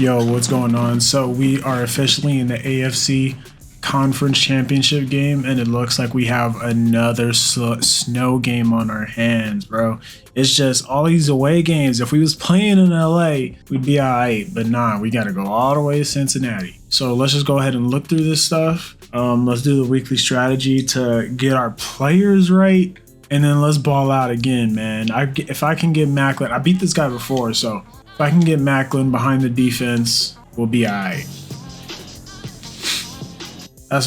Yo, what's going on? So we are officially in the AFC Conference Championship game, and it looks like we have another snow game on our hands, bro. It's just all these away games. If we was playing in LA, we'd be all right, but nah, we got to go all the way to Cincinnati. So let's just go ahead and look through this stuff. Let's do the weekly strategy to get our players right, and then let's ball out again, man. If I can get Macklin, I beat this guy before, so if I can get Macklin behind the defense, we'll be all right. That's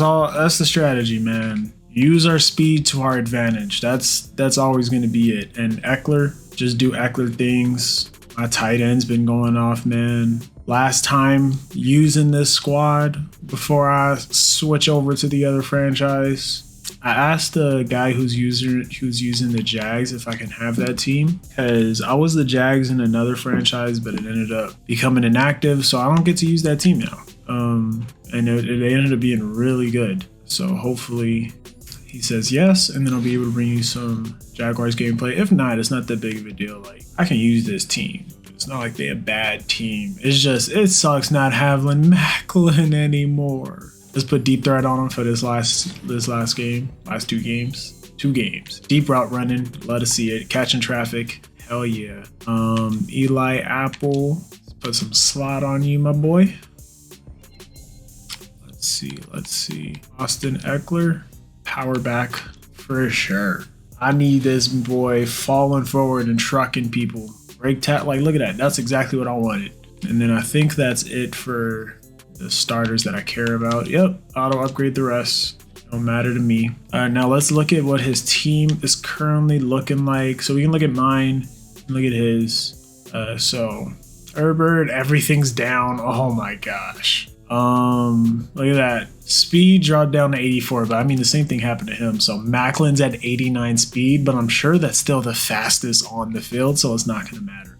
the strategy, man. Use our speed to our advantage. That's always going to be it. And Eckler, just do Eckler things. My tight end's been going off, man. Last time using this squad before I switch over to the other franchise, I asked the guy who's using the Jags if I can have that team, because I was the Jags in another franchise, but it ended up becoming inactive, so I don't get to use that team now. And it ended up being really good. So hopefully he says yes, and then I'll be able to bring you some Jaguars gameplay. If not, it's not that big of a deal. Like, I can use this team. It's not like they're a bad team. It's just, it sucks not having Macklin anymore. Let's put deep threat on him for this last game. Last two games. Deep route running. Let us see it. Catching traffic. Hell yeah. Eli Apple. Let's put some slot on you, my boy. Let's see. Austin Eckler. Power back for sure. I need this boy falling forward and trucking people. Break tap. Like, look at that. That's exactly what I wanted. And then I think that's it for the starters that I care about. Yep, auto upgrade the rest. Don't matter to me. All right, now let's look at what his team is currently looking like. So we can look at mine, look at his. So Herbert, everything's down. Oh my gosh. Look at that. Speed dropped down to 84, but I mean the same thing happened to him. So Macklin's at 89 speed, but I'm sure that's still the fastest on the field, so it's not gonna matter.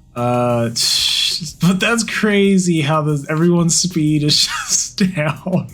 But that's crazy how everyone's speed is just down.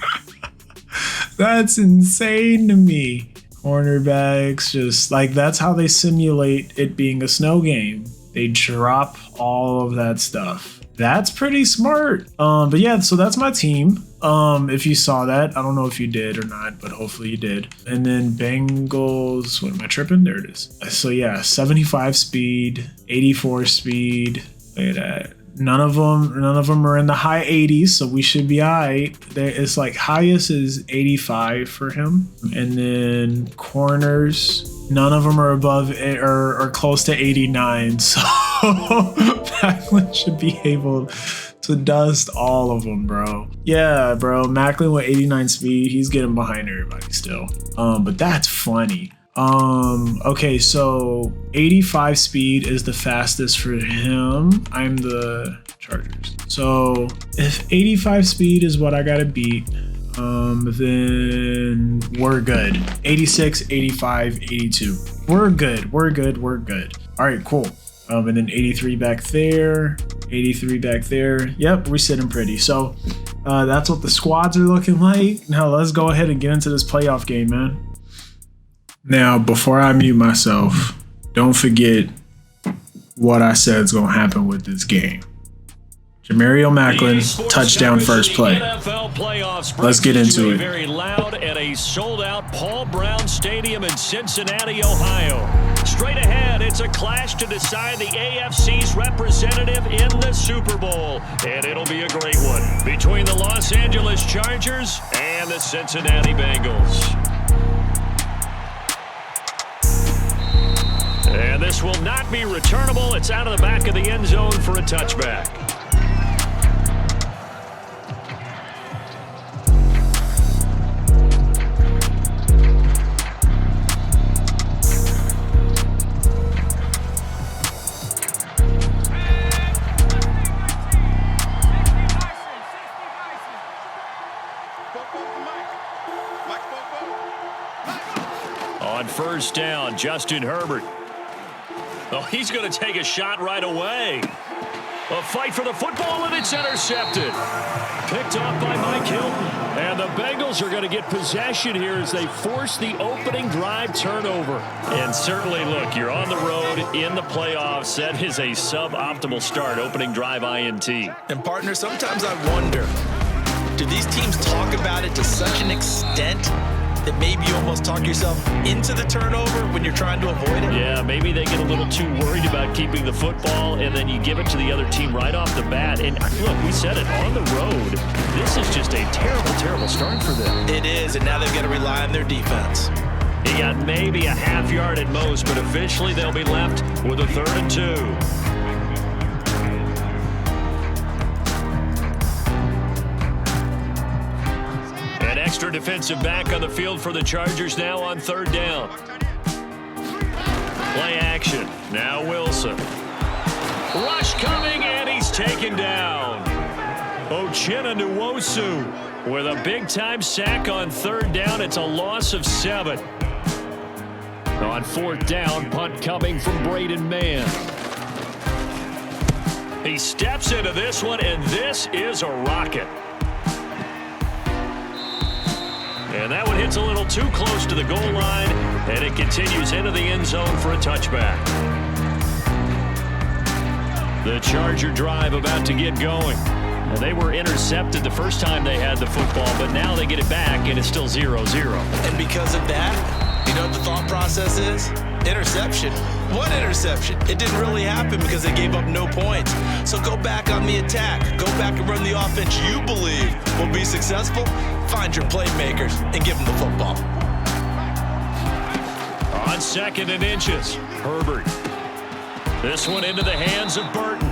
That's insane to me. Cornerbacks, just like, that's how they simulate it being a snow game. They drop all of that stuff. That's pretty smart. But yeah, so that's my team. If you saw that, I don't know if you did or not, but hopefully you did. And then Bengals, what am I tripping? There it is. So yeah, 75 speed, 84 speed. Look at that. None of them are in the high 80s, so we should be all right. It's like highest is 85 for him. And then corners, none of them are above or close to 89. So Macklin should be able to dust all of them, bro. Yeah, bro. Macklin with 89 speed, he's getting behind everybody still. But that's funny. Okay, so 85 speed is the fastest for him. I'm the Chargers. So if 85 speed is what I gotta beat, then we're good. 86, 85, 82. We're good. All right, cool. And then 83 back there, 83 back there. Yep, we're sitting pretty. So that's what the squads are looking like. Now let's go ahead and get into this playoff game, man. Now, before I mute myself, don't forget what I said is going to happen with this game. Jamario Macklin, touchdown first play. Let's get into it. Very loud at a sold-out Paul Brown Stadium in Cincinnati, Ohio. Straight ahead, it's a clash to decide the AFC's representative in the Super Bowl. And it'll be a great one between the Los Angeles Chargers and the Cincinnati Bengals. And this will not be returnable. It's out of the back of the end zone for a touchback. On first down, Justin Herbert. Oh, he's going to take a shot right away. A fight for the football, and it's intercepted. Picked off by Mike Hilton. And the Bengals are going to get possession here as they force the opening drive turnover. And certainly, look, you're on the road in the playoffs. That is a suboptimal start, opening drive INT. And, partner, sometimes I wonder, do these teams talk about it to such an extent that maybe you almost talk yourself into the turnover when you're trying to avoid it? Yeah, maybe they get a little too worried about keeping the football, and then you give it to the other team right off the bat. And look, we said it, on the road, this is just a terrible, terrible start for them. It is, and now they've got to rely on their defense. He got maybe a half yard at most, but officially they'll be left with a 3rd and 2. Extra defensive back on the field for the Chargers now on 3rd down. Play action. Now Wilson. Rush coming, and he's taken down. Uchenna Nwosu with a big-time sack on 3rd down. It's a loss of 7. On 4th down, punt coming from Braden Mann. He steps into this one, and this is a rocket. And that one hits a little too close to the goal line, and it continues into the end zone for a touchback. The Charger drive about to get going. Well, they were intercepted the first time they had the football, but now they get it back, and it's still 0-0. And because of that, you know what the thought process is? Interception. What interception? It didn't really happen because they gave up no points. So go back on the attack. Go back and run the offense you believe will be successful. Find your playmakers and give them the football. On 2nd and inches, Herbert. This one into the hands of Burton.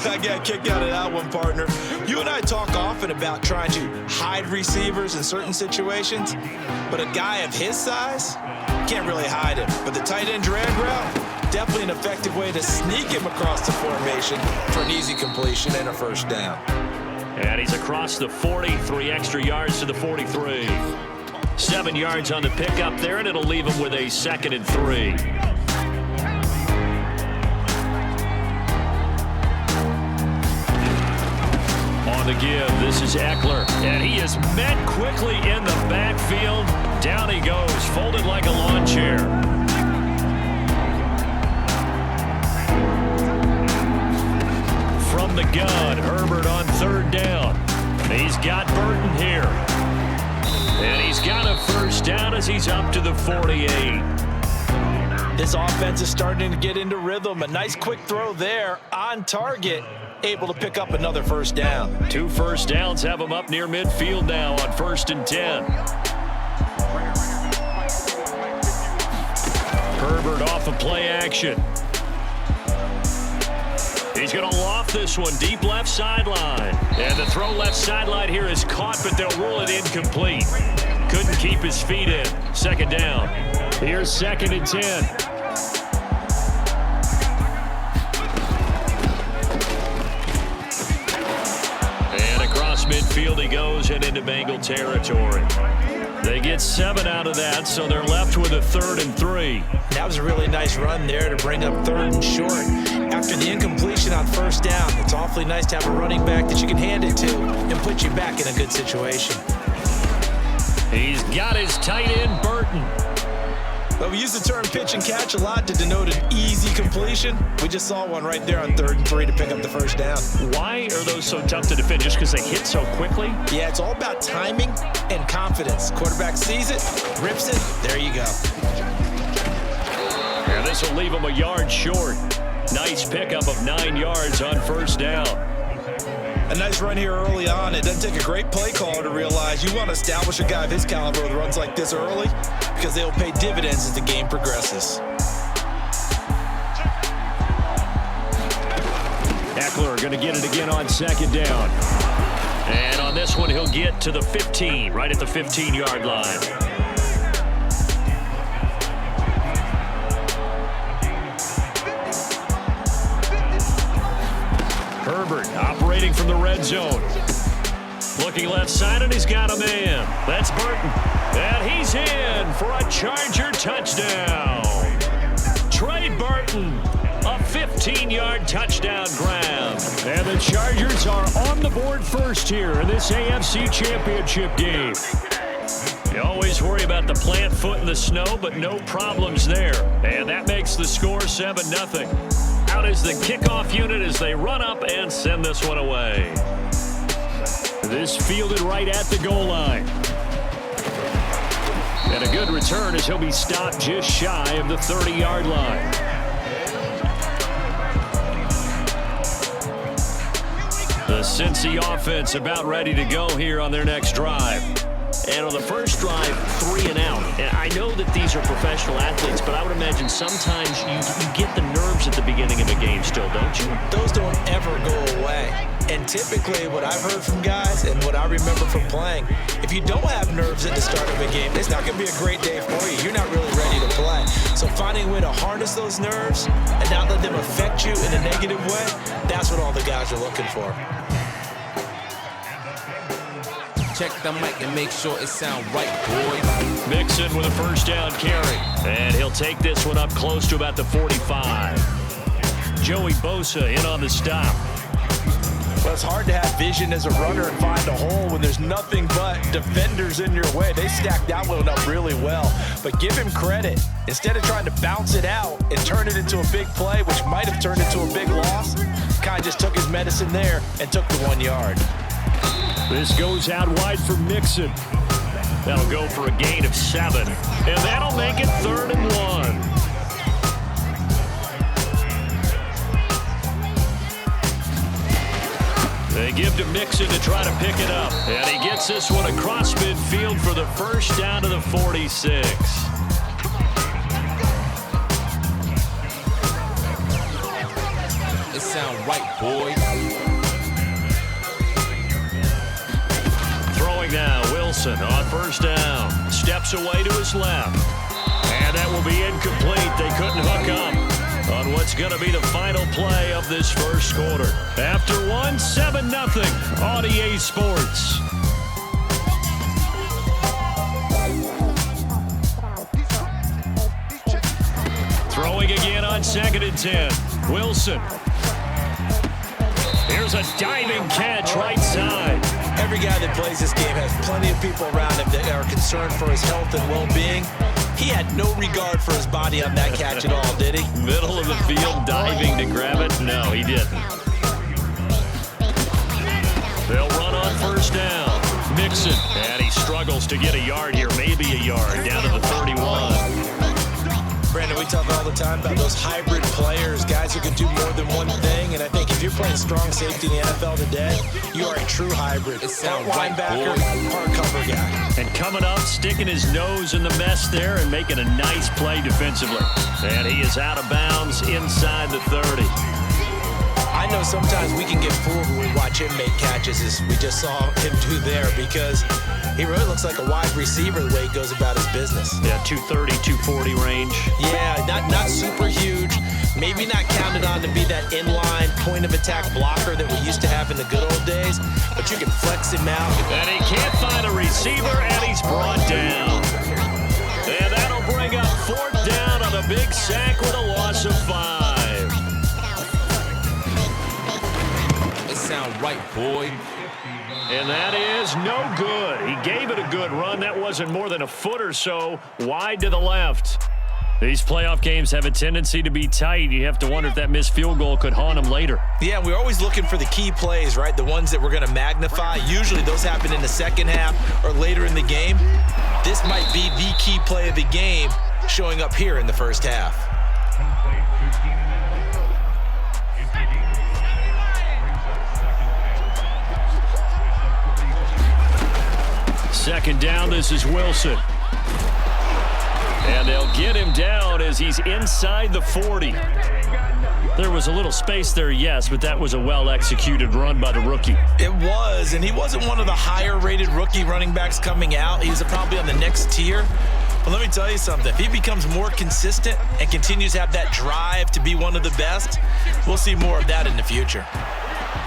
I got a kick out of that one, partner. You and I talk often about trying to hide receivers in certain situations, but a guy of his size can't really hide him. But the tight end drag route, definitely an effective way to sneak him across the formation for an easy completion and a 1st down. And he's across the 40, 3 extra yards to the 43. 7 yards on the pickup there, and it'll leave him with a 2nd and 3. On the give, this is Eckler, and he is met quickly in the backfield. Down he goes, folded like a lawn chair. From the gun, Herbert on 3rd down. He's got Burton here. And he's got a 1st down as he's up to the 48. This offense is starting to get into rhythm. A nice quick throw there on target. Able to pick up another 1st down. 2 first downs have him up near midfield now on 1st and 10. Herbert off of play action. He's going to loft this one deep left sideline. And the throw left sideline here is caught, but they'll rule it incomplete. Couldn't keep his feet in. 2nd down. Here's 2nd and 10. Midfield he goes and into Bengal territory. They get 7 out of that, so they're left with a 3rd and 3. That was a really nice run there to bring up 3rd and short. After the incompletion on 1st down, it's awfully nice to have a running back that you can hand it to and put you back in a good situation. He's got his tight end, Burton. Well, we use the term pitch and catch a lot to denote an easy completion. We just saw one right there on 3rd and 3 to pick up the 1st down. Why are those so tough to defend? Just because they hit so quickly? Yeah, it's all about timing and confidence. Quarterback sees it, rips it, there you go. Yeah, this will leave him a yard short. Nice pickup of 9 yards on 1st down. A nice run here early on. It doesn't take a great play caller to realize you want to establish a guy of his caliber with runs like this early because they'll pay dividends as the game progresses. Eckler going to get it again on 2nd down. And on this one, he'll get to the 15, right at the 15-yard line. Herbert operating from the red zone. Looking left side, and he's got a man. That's Burton. And he's in for a Charger touchdown. Trey Burton A 15-yard touchdown grab. And the Chargers are on the board first here in this AFC Championship game. You always worry about the plant foot in the snow, but no problems there. And that makes the score 7-0. Out is the kickoff unit as they run up and send this one away. This fielded right at the goal line. And a good return as he'll be stopped just shy of the 30-yard line. The Cincy offense about ready to go here on their next drive. And on the first drive, 3 and out. And I know that these are professional athletes, but I would imagine sometimes you get the nerves at the beginning of a game still, don't you? Those don't ever go away. And typically what I've heard from guys and what I remember from playing, if you don't have nerves at the start of a game, it's not going to be a great day for you. You're not really ready to play. So finding a way to harness those nerves and not let them affect you in a negative way, that's what all the guys are looking for. Check the mic and make sure it sound right, boy. Mixon with a first down carry. And he'll take this one up close to about the 45. Joey Bosa in on the stop. Well, it's hard to have vision as a runner and find a hole when there's nothing but defenders in your way. They stacked that one up really well. But give him credit. Instead of trying to bounce it out and turn it into a big play, which might have turned into a big loss, kind of just took his medicine there and took the 1 yard. This goes out wide for Mixon. That'll go for a gain of 7. And that'll make it 3rd and 1. They give to Mixon to try to pick it up. And he gets this one across midfield for the first down to the 46. It sound right, boy. Throwing now, Wilson on first down. Steps away to his left. And that will be incomplete. They couldn't hook up on what's going to be the final play of this first quarter. After 1, 7-0 on EA Sports. Throwing again on 2nd and 10. Wilson. Here's a diving catch right side. Every guy that plays this game has plenty of people around him that are concerned for his health and well-being. He had no regard for his body on that catch at all, did he? Middle of the field, diving to grab it? No, he didn't. They'll run on first down. Mixon, and he struggles to get a yard here, maybe a yard, down to the 31. Brandon, we talk all the time about those hybrid players, guys who can do more than one thing, and I think if you're playing strong safety in the NFL today, you are a true hybrid. It sounds part right, linebacker, boy. part cover guy. And coming up, sticking his nose in the mess there and making a nice play defensively. And he is out of bounds inside the 30. I know sometimes we can get fooled when we watch him make catches, as we just saw him do there, because he really looks like a wide receiver the way he goes about his business. Yeah, 230, 240 range. Yeah, not super huge. Maybe not counted on to be that inline point-of-attack blocker that we used to have in the good old days, but you can flex him out. And he can't find a receiver, and he's brought down. And that'll bring up 4th down on a big sack with a loss of 5. It sound right, boy. And that is no good. He gave it a good run. That wasn't more than a foot or so wide to the left. These playoff games have a tendency to be tight. You have to wonder if that missed field goal could haunt him later. Yeah, we're always looking for the key plays, right? The ones that we're going to magnify. Usually those happen in the second half or later in the game. This might be the key play of the game showing up here in the first half. Second down, this is Wilson. And they'll get him down as he's inside the 40. There was a little space there, yes, but that was a well-executed run by the rookie. It was, and he wasn't one of the higher-rated rookie running backs coming out. He's probably on the next tier. But let me tell you something. If he becomes more consistent and continues to have that drive to be one of the best, we'll see more of that in the future.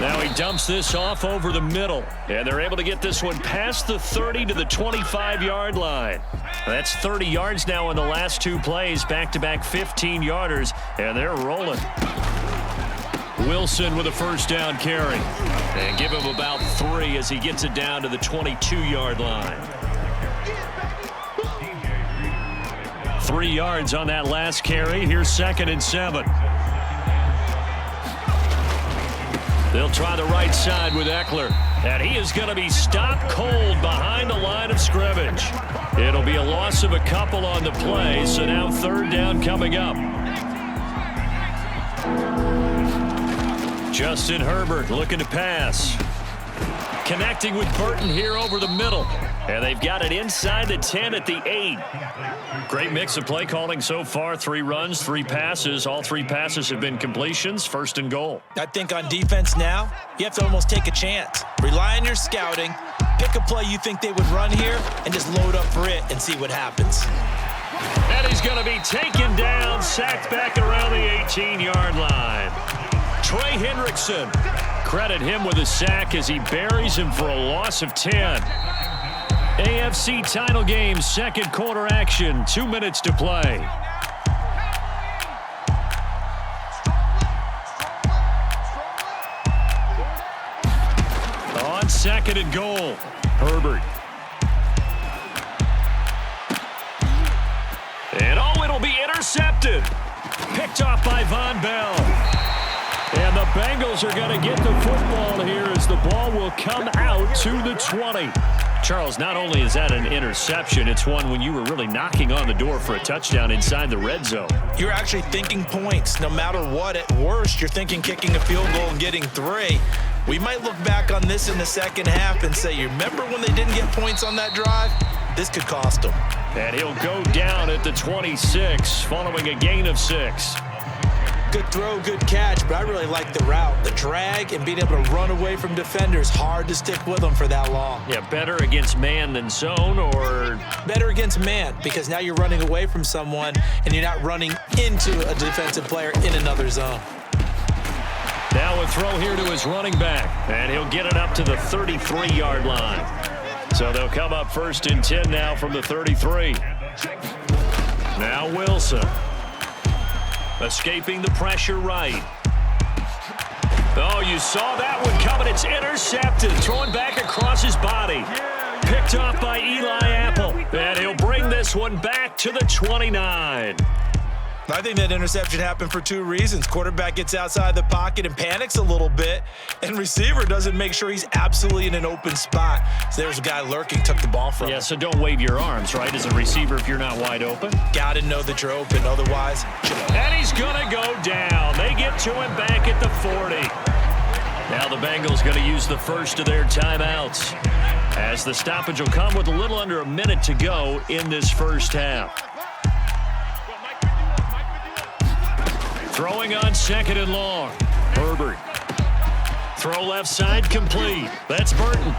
Now he dumps this off over the middle, and they're able to get this one past the 30 to the 25-yard line. That's 30 yards now in the last two plays, back-to-back 15-yarders, and they're rolling. Wilson with a first down carry, and give him about 3 as he gets it down to the 22-yard line. 3 yards on that last carry. Here's 2nd and 7. They'll try the right side with Eckler, and he is going to be stopped cold behind the line of scrimmage. It'll be a loss of a couple on the play, so now 3rd down coming up. Justin Herbert looking to pass. Connecting with Burton here over the middle, and they've got it inside the 10 at the 8. Great mix of play calling so far. 3 runs, 3 passes. All 3 passes have been completions. 1st and goal. I think on defense now, you have to almost take a chance. Rely on your scouting. Pick a play you think they would run here and just load up for it and see what happens. And he's going to be taken down, sacked back around the 18-yard line. Trey Hendrickson. Credit him with a sack as he buries him for a loss of 10. AFC title game, 2nd quarter action, 2 minutes to play. On 2nd and goal, Herbert. And it'll be intercepted. Picked off by Von Bell. And the Bengals are going to get the football here as the ball will come out to the 20. Charles, not only is that an interception, it's one when you were really knocking on the door for a touchdown inside the red zone. You're actually thinking points. No matter what, at worst, you're thinking kicking a field goal and getting 3. We might look back on this in the second half and say, you remember when they didn't get points on that drive? This could cost them. And he'll go down at the 26 following a gain of 6. Good throw, good catch, but I really like the route. The drag and being able to run away from defenders, hard to stick with them for that long. Yeah, better against man than zone, or? Better against man, because now you're running away from someone and you're not running into a defensive player in another zone. Now a throw here to his running back, and he'll get it up to the 33-yard line. So they'll come up 1st and 10 now from the 33. Now Wilson. Escaping the pressure right. Oh, you saw that one coming. It's intercepted. Throwing back across his body. Picked off by Eli Apple. And he'll bring this one back to the 29. I think that interception happened for 2 reasons. Quarterback gets outside the pocket and panics a little bit, and receiver doesn't make sure he's absolutely in an open spot. So there's a guy lurking, took the ball from him. Yeah, so don't wave your arms, right, as a receiver if you're not wide open. Got to know that you're open, otherwise. And he's going to go down. They get to him back at the 40. Now the Bengals going to use the first of their timeouts, as the stoppage will come with a little under a minute to go in this first half. Throwing on 2nd and long. Herbert. Throw left side complete. That's Burton.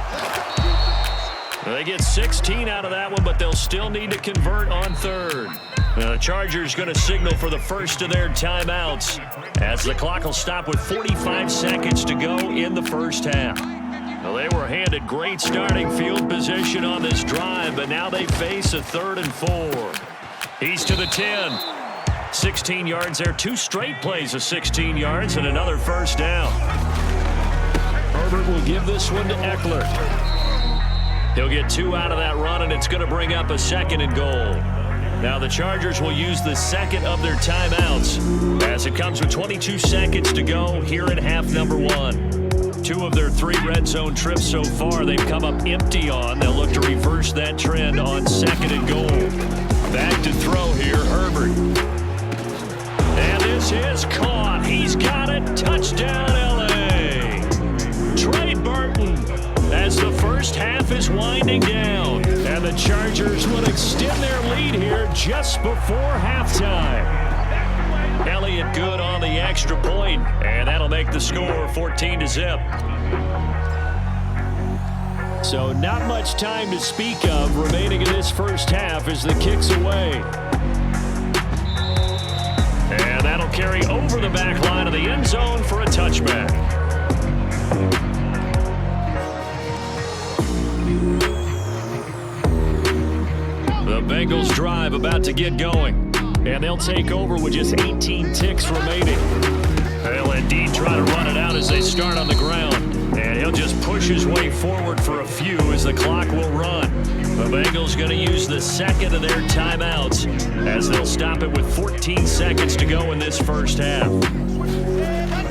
They get 16 out of that one, but they'll still need to convert on 3rd. The Chargers going to signal for the first of their timeouts, as the clock will stop with 45 seconds to go in the first half. Well, they were handed great starting field position on this drive, but now they face a 3rd and 4. He's to the 10. 16 yards there. 2 straight plays of 16 yards and another first down. Herbert will give this one to Eckler. He'll get 2 out of that run, and it's going to bring up a 2nd and goal. Now the Chargers will use the 2nd of their timeouts, as it comes with 22 seconds to go here in half number 1. 2 of their 3 red zone trips so far they've come up empty on. They'll look to reverse that trend on 2nd and goal. Back to throw here, Herbert. And this is caught. He's got it. Touchdown, L.A. Trey Burton, as the first half is winding down. And the Chargers will extend their lead here just before halftime. Elliott good on the extra point, and that'll make the score 14-0. So not much time to speak of remaining in this first half as the kick's away. And that'll carry over the back line of the end zone for a touchback. Bengals drive about to get going. And they'll take over with just 18 ticks remaining. They'll indeed try to run it out as they start on the ground. And he'll just push his way forward for a few as the clock will run. The Bengals going to use the second of their timeouts as they'll stop it with 14 seconds to go in this first half.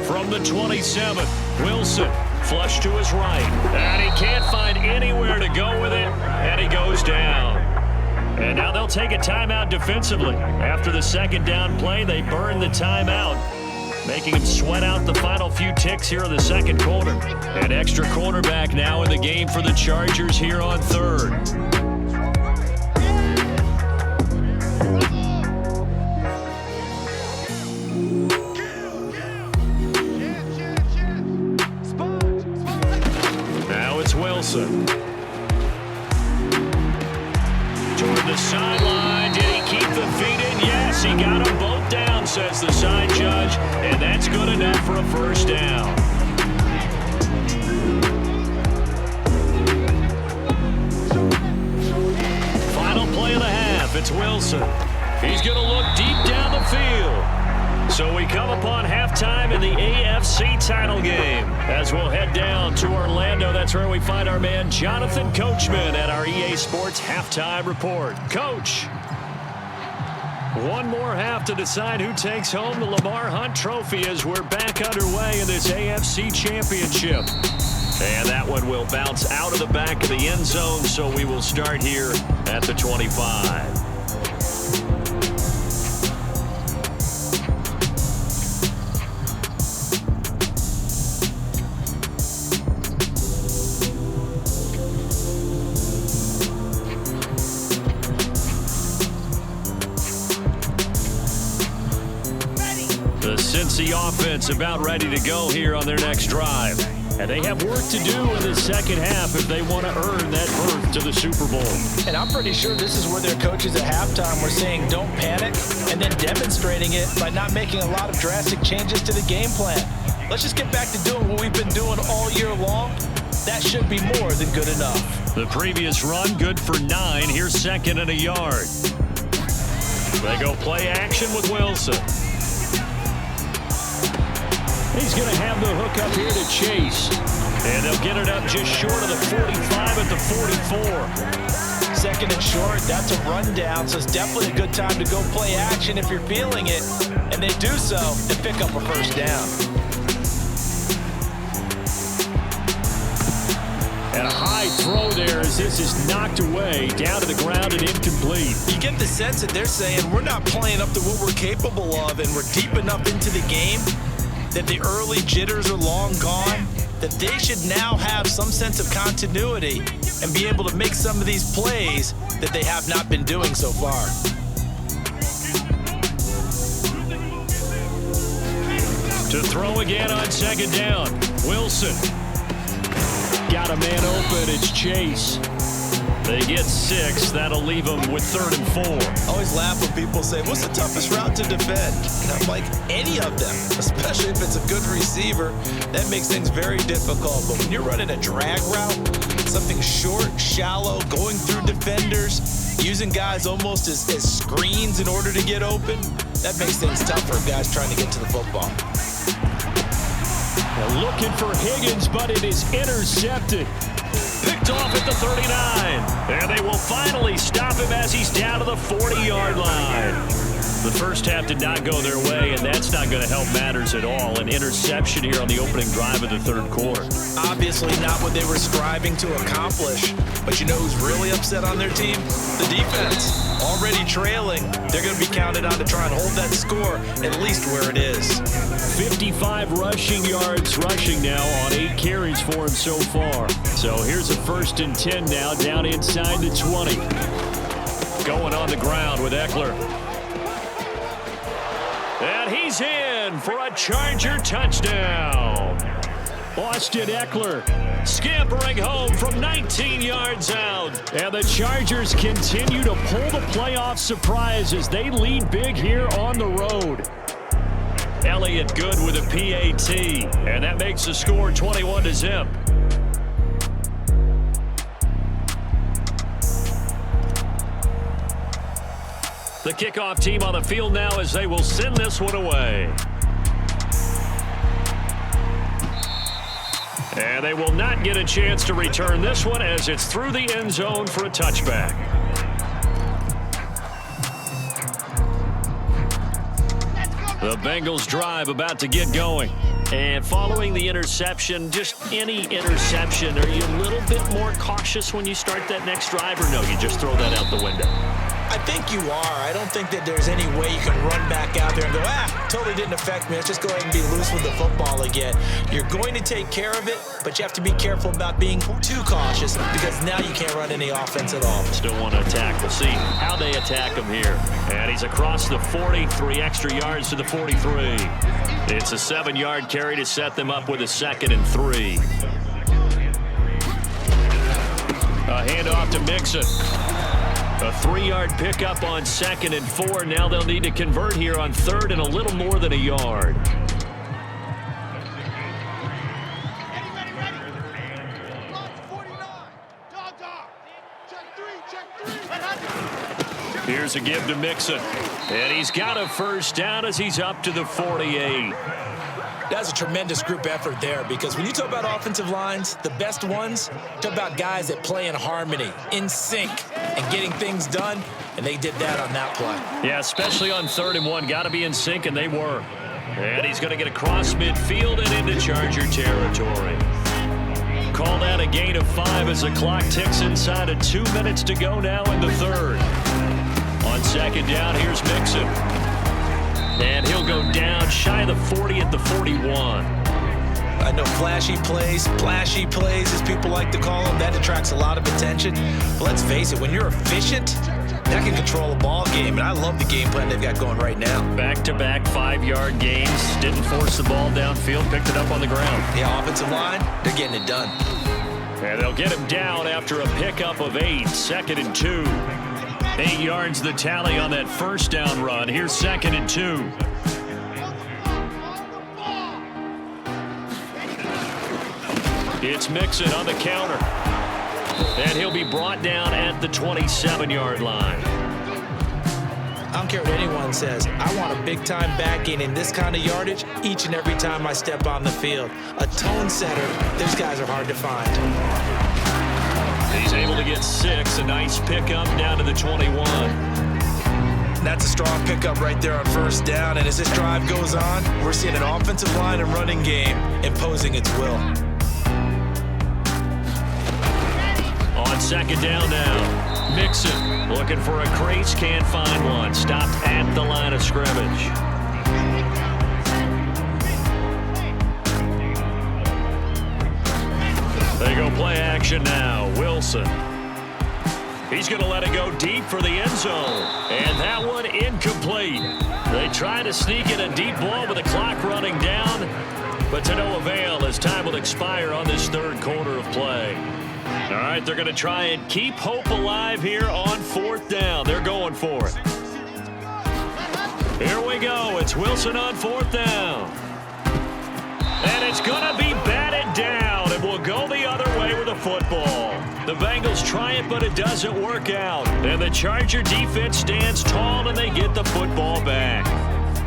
From the 27, Wilson, flush to his right. And he can't find anywhere to go with it, and he goes down. And now they'll take a timeout defensively. After the second down play, they burn the timeout, making him sweat out the final few ticks here in the second quarter. An extra cornerback now in the game for the Chargers here on third. Now it's Wilson. Toward the sideline. Did he keep the feet in? Yes, he got them both down, says the side judge, and that's good enough for a first down. Final play of the half. It's Wilson. He's going to look deep down the field. So we come upon halftime in the AFC title game as we'll head down to Orlando. That's where we find our man Jonathan Coachman at our EA Sports Halftime Report. Coach, one more half to decide who takes home the Lamar Hunt Trophy as we're back underway in this AFC Championship. And that one will bounce out of the back of the end zone, so we will start here at the 25. The offense about ready to go here on their next drive. And they have work to do in the second half if they want to earn that berth to the Super Bowl. And I'm pretty sure this is where their coaches at halftime were saying don't panic, and then demonstrating it by not making a lot of drastic changes to the game plan. Let's just get back to doing what we've been doing all year long. That should be more than good enough. The previous run, good for 9. Here's second and a yard. They go play action with Wilson. He's going to have the hook up here to Chase. And they'll get it up just short of the 45 at the 44. Second and short, that's a rundown, so it's definitely a good time to go play action if you're feeling it. And they do so and pick up a first down. And a high throw there as this is knocked away, down to the ground and incomplete. You get the sense that they're saying we're not playing up to what we're capable of, and we're deep enough into the game that the early jitters are long gone, that they should now have some sense of continuity and be able to make some of these plays that they have not been doing so far. To throw again on second down, Wilson. Got a man open, it's Chase. They get 6. That'll leave them with 3rd and 4. I always laugh when people say, what's the toughest route to defend? And I'm like, any of them, especially if it's a good receiver. That makes things very difficult. But when you're running a drag route, something short, shallow, going through defenders, using guys almost as screens in order to get open, that makes things tough for guys trying to get to the football. They're looking for Higgins, but it is intercepted. Picked off at the 39. And they will finally stop him as he's down to the 40-yard line. The first half did not go their way, and that's not going to help matters at all. An interception here on the opening drive of the third quarter. Obviously not what they were striving to accomplish. But you know who's really upset on their team? The defense. Already trailing. They're going to be counted on to try and hold that score at least where it is. 55 rushing yards rushing now on 8 carries for him so far. So here's a 1st and 10 now down inside the 20. Going on the ground with Eckler. And he's in for a Charger touchdown. Austin Eckler scampering home from 19 yards out. And the Chargers continue to pull the playoff surprise as they lead big here on the road. Elliott good with a PAT, and that makes the score 21-0. The kickoff team on the field now as they will send this one away. And they will not get a chance to return this one as it's through the end zone for a touchback. The Bengals drive about to get going. And following the interception, just any interception, are you a little bit more cautious when you start that next drive, or no, you just throw that out the window? I think you are. I don't think that there's any way you can run back out there and go, totally didn't affect me. Let's just go ahead and be loose with the football again. You're going to take care of it, but you have to be careful about being too cautious because now you can't run any offense at all. Still want to attack. We'll see how they attack him here. And he's across the 40, 3 extra yards to the 43. It's a 7-yard carry to set them up with a 2nd and 3. A handoff to Mixon. A 3-yard pickup on 2nd and 4. Now they'll need to convert here on 3rd and a little more than a yard. Here's a give to Mixon. And he's got a first down as he's up to the 48. That's a tremendous group effort there because when you talk about offensive lines, the best ones, talk about guys that play in harmony, in sync, and getting things done, and they did that on that play. Yeah, especially on 3rd and 1. Got to be in sync, and they were. And he's going to get across midfield and into Charger territory. Call that a gain of 5 as the clock ticks inside of 2 minutes to go now in the 3rd. On 2nd down, here's Mixon. And he'll go down shy of the 40 at the 41. I know flashy plays, as people like to call them, that attracts a lot of attention. But let's face it, when you're efficient, that can control a ball game. And I love the game plan they've got going right now. Back-to-back 5-yard gains. Didn't force the ball downfield, picked it up on the ground. Yeah, offensive line, they're getting it done. And they'll get him down after a pickup of 8, 2nd and 2. 8 yards the tally on that first down run. Here's 2nd and 2. It's Mixon on the counter. And he'll be brought down at the 27-yard line. I don't care what anyone says. I want a big-time backing in this kind of yardage each and every time I step on the field. A tone setter, those guys are hard to find. He's able to get 6. A nice pickup down to the 21. That's a strong pickup right there on first down. And as this drive goes on, we're seeing an offensive line and running game imposing its will. On 2nd down now, Mixon looking for a crease, can't find one. Stopped at the line of scrimmage. They go play action now. Wilson. He's going to let it go deep for the end zone. And that one incomplete. They try to sneak in a deep ball with the clock running down, but to no avail as time will expire on this 3rd quarter of play. All right, they're going to try and keep hope alive here on 4th down. They're going for it. Here we go. It's Wilson on 4th down. And it's going to be batted down. It will go the other way with the football. The Bengals try it, but it doesn't work out. And the Charger defense stands tall, and they get the football back.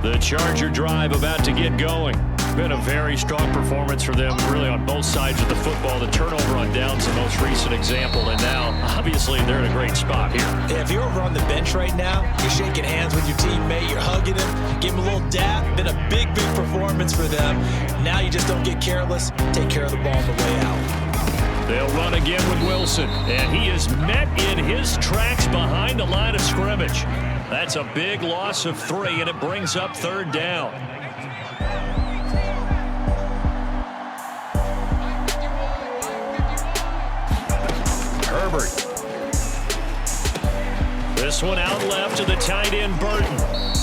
The Charger drive about to get going. Been a very strong performance for them, really, on both sides of the football. The turnover on downs the most recent example, and now, obviously, they're in a great spot here. Yeah, if you're over on the bench right now, you're shaking hands with your teammate, you're hugging him, give him a little dap. Been a big performance for them. Now you just don't get careless. Take care of the ball on the way out. They'll run again with Wilson, and he is met in his tracks behind the line of scrimmage. That's a big loss of 3, and it brings up 3rd down. Herbert. This one out left to the tight end, Burton.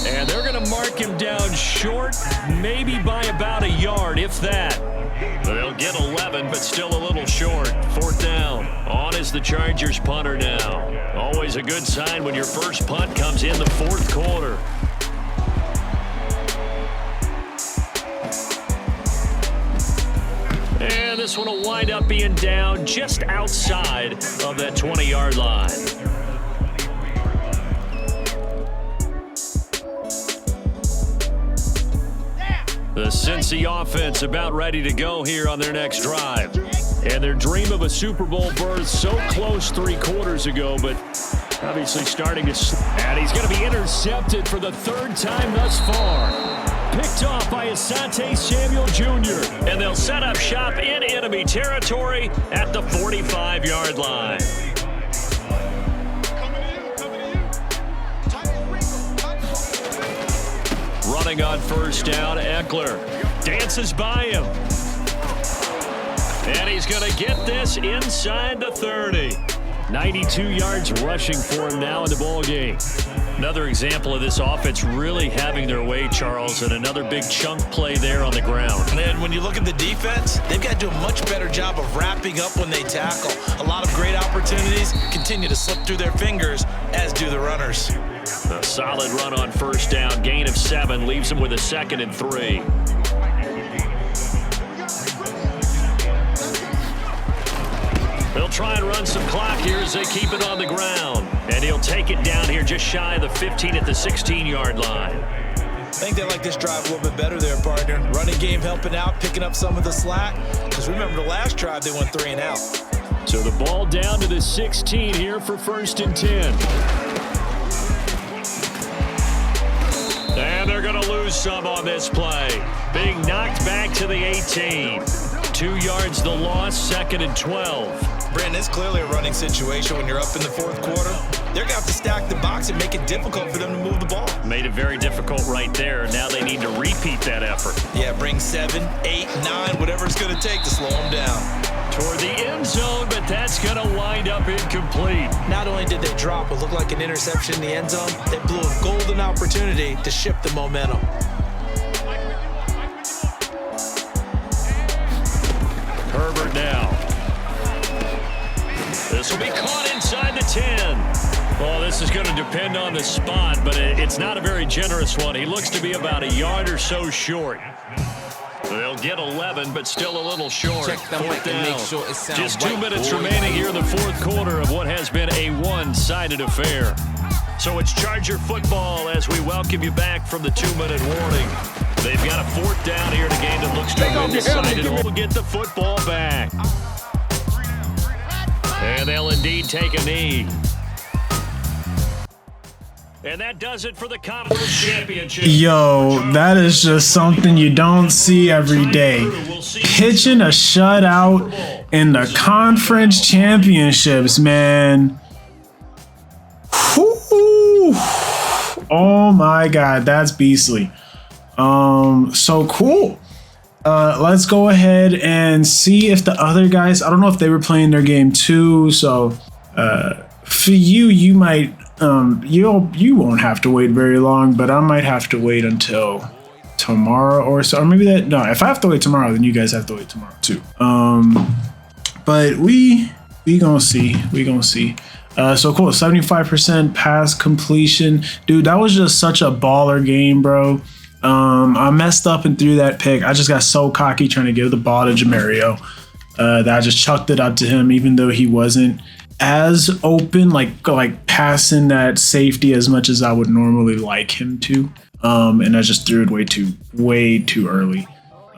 And they're going to mark him down short, maybe by about a yard, if that. They'll get 11, but still a little short. 4th down. On is the Chargers punter now. Always a good sign when your first punt comes in the 4th quarter. And this one will wind up being down just outside of that 20-yard line. The Cincy offense about ready to go here on their next drive. And their dream of a Super Bowl berth so close 3 quarters ago, but obviously starting to... And he's going to be intercepted for the 3rd time thus far. Picked off by Asante Samuel Jr. And they'll set up shop in enemy territory at the 45-yard line. Running on 1st down, Eckler dances by him. And he's going to get this inside the 30. 92 yards rushing for him now in the ball game. Another example of this offense really having their way, Charles, and another big chunk play there on the ground. And when you look at the defense, they've got to do a much better job of wrapping up when they tackle. A lot of great opportunities continue to slip through their fingers, as do the runners. A solid run on 1st down, gain of 7, leaves him with a 2nd and 3. They'll try and run some clock here as they keep it on the ground. And he'll take it down here just shy of the 15 at the 16-yard line. I think they like this drive a little bit better there, partner. Running game helping out, picking up some of the slack. Because remember, the last drive, they went 3 and out. So the ball down to the 16 here for 1st and 10. And they're going to lose some on this play. Being knocked back to the 18. 2 yards the loss, 2nd and 12. Brandon, it's clearly a running situation when you're up in the 4th quarter. They're going to have to stack the box and make it difficult for them to move the ball. Made it very difficult right there. Now they need to repeat that effort. Yeah, bring 7, 8, 9, whatever it's going to take to slow them down. Toward the end zone, but that's going to wind up incomplete. Not only did they drop what looked like an interception in the end zone, they blew a golden opportunity to shift the momentum. Herbert now. This will be caught inside the 10. Well, this is going to depend on the spot, but it's not a very generous one. He looks to be about a yard or so short. They'll get 11, but still a little short. Check the mic and make sure it sounds Just 2 right, minutes boy. remaining here in the 4th quarter of what has been a one-sided affair. So it's Charger football as we welcome you back from the 2-minute warning. They've got a 4th down here in a game that looks tremendous-sided. We'll get the football back. And they'll indeed take a knee. And that does it for the Conference Championship. Yo, that is just something you don't see every day. Pitching a shutout in the Conference Championships, man. Whew. Oh my God, that's beastly. So cool. Let's go ahead and see if the other guys, I don't know if they were playing their game too. So for you might, you won't have to wait very long, but I might have to wait until tomorrow or so. Or maybe no, if I have to wait tomorrow, then you guys have to wait tomorrow too. But we gonna see. So cool, 75% pass completion. Dude, that was just such a baller game, bro. I messed up and threw that pick. I just got so cocky trying to give the ball to Jamario that I just chucked it up to him, even though he wasn't as open, like passing that safety as much as I would normally like him to. And I just threw it way too early.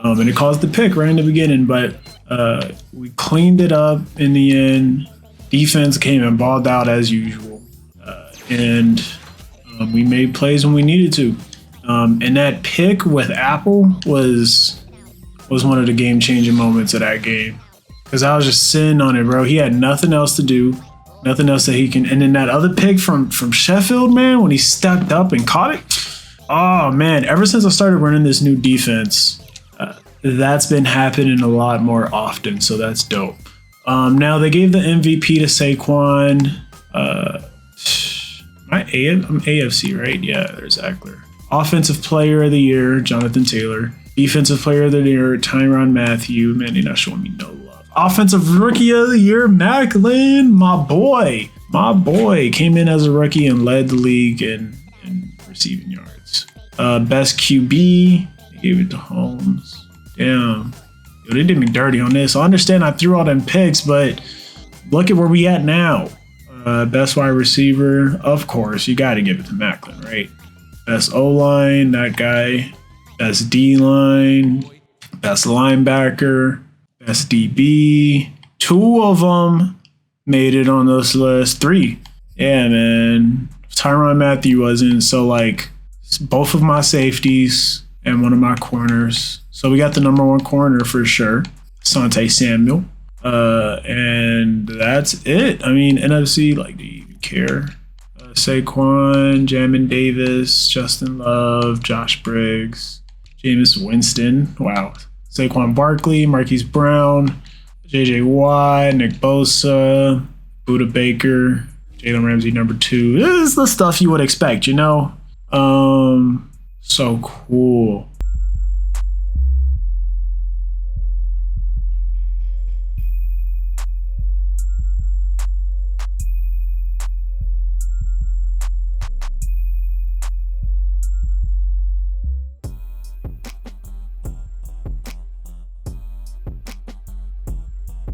And it caused the pick right in the beginning, but we cleaned it up in the end. Defense came and balled out as usual. And we made plays when we needed to. And that pick with Apple was one of the game-changing moments of that game. Because I was just sitting on it, bro. He had nothing else to do. Nothing else that he can. And then that other pick from Sheffield, man, when he stepped up and caught it. Oh, man. Ever since I started running this new defense, that's been happening a lot more often. So that's dope. Now, they gave the MVP to Saquon. I'm AFC, right? Yeah, there's Eckler. Offensive Player of the Year, Jonathan Taylor. Defensive Player of the Year, Tyrann Mathieu. Man, they're not showing me no love. Offensive Rookie of the Year, Macklin, my boy. My boy came in as a rookie and led the league in receiving yards. Best QB, they gave it to Holmes. Damn. Yo, they did me dirty on this. I understand I threw all them picks, but look at where we at now. Best wide receiver, of course, you got to give it to Macklin, right? Best O-line, that guy. best D-line, best linebacker, best DB. 2 of them made it on this list. 3. Yeah, man. Tyrann Mathieu wasn't. So, like, both of my safeties and one of my corners. So we got the number 1 corner for sure, Asante Samuel. And that's it. I mean, NFC, like, do you even care? Saquon, Jamin Davis, Justin Love, Josh Briggs, Jameis Winston. Wow. Saquon Barkley, Marquise Brown, JJ Watt, Nick Bosa, Buda Baker, Jalen Ramsey, number 2. This is the stuff you would expect, you know? So cool.